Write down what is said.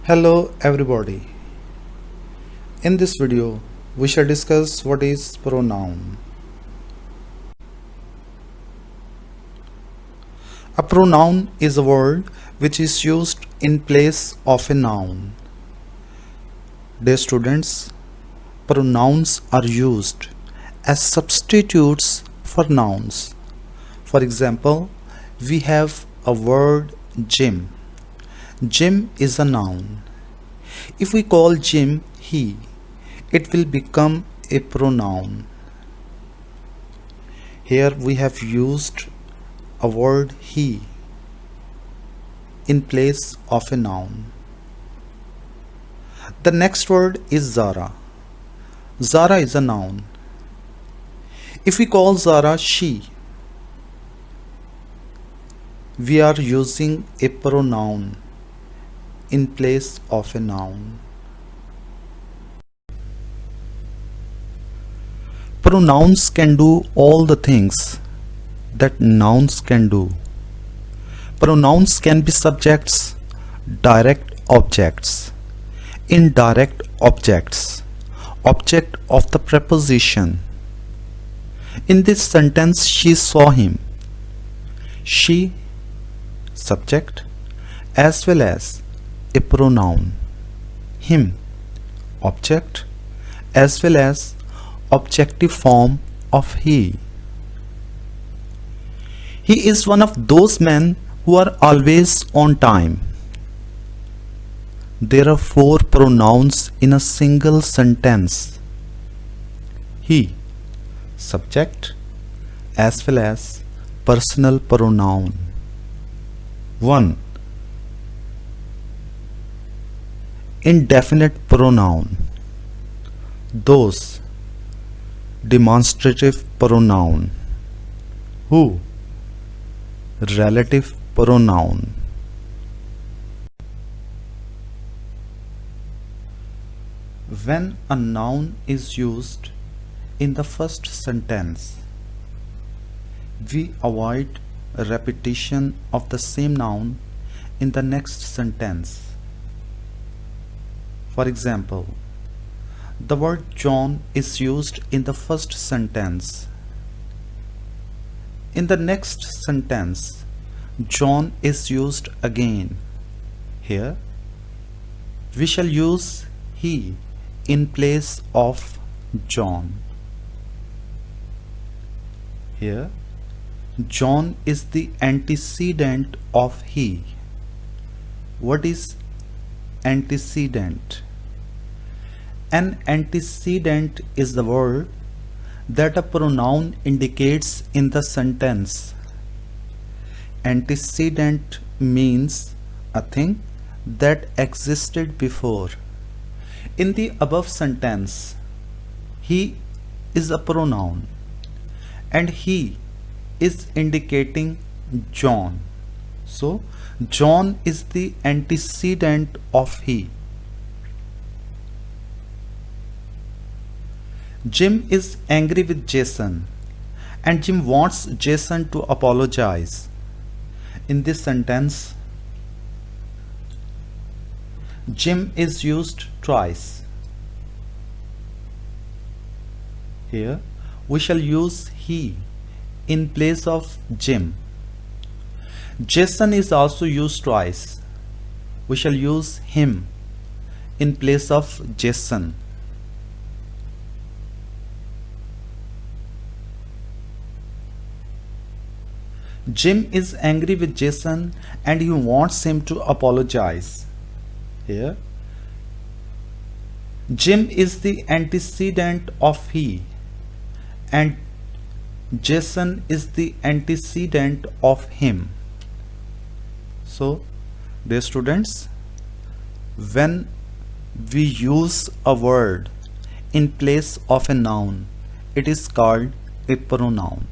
Hello everybody. In this video, we shall discuss what is pronoun. A pronoun is a word which is used in place of a noun. Dear students, pronouns are used as substitutes for nouns. For example, we have a word gym. Jim is a noun. If we call Jim he, it will become a pronoun. Here we have used a word he in place of a noun. The next word is Zara. Zara is a noun. If we call Zara she, we are using a pronoun in place of a noun. Pronouns can do all the things that nouns can do. Pronouns can be subjects, direct objects, indirect objects, object of the preposition. In this sentence, she saw him. She, subject, as well as a pronoun. Him, object, as well as objective form of he. He is one of those men who are always on time. There are 4 pronouns in a single sentence. He, subject, as well as personal pronoun. 1. Indefinite pronoun. Those, demonstrative pronoun. Who, relative pronoun. When a noun is used in the first sentence, we avoid repetition of the same noun in the next sentence. For example, the word John is used in the first sentence. In the next sentence, John is used again. Here, we shall use he in place of John. Here, John is the antecedent of he. What is antecedent? An antecedent is the word that a pronoun indicates in the sentence. Antecedent means a thing that existed before. In the above sentence, he is a pronoun and he is indicating John. So, John is the antecedent of he. Jim is angry with Jason and Jim wants Jason to apologize. In this sentence, Jim is used twice. Here we shall use he in place of Jim. Jason is also used twice. We shall use him in place of Jason. Jim is angry with Jason and he wants him to apologize. Here, Jim is the antecedent of he and Jason is the antecedent of him. So, dear students, when we use a word in place of a noun, it is called a pronoun.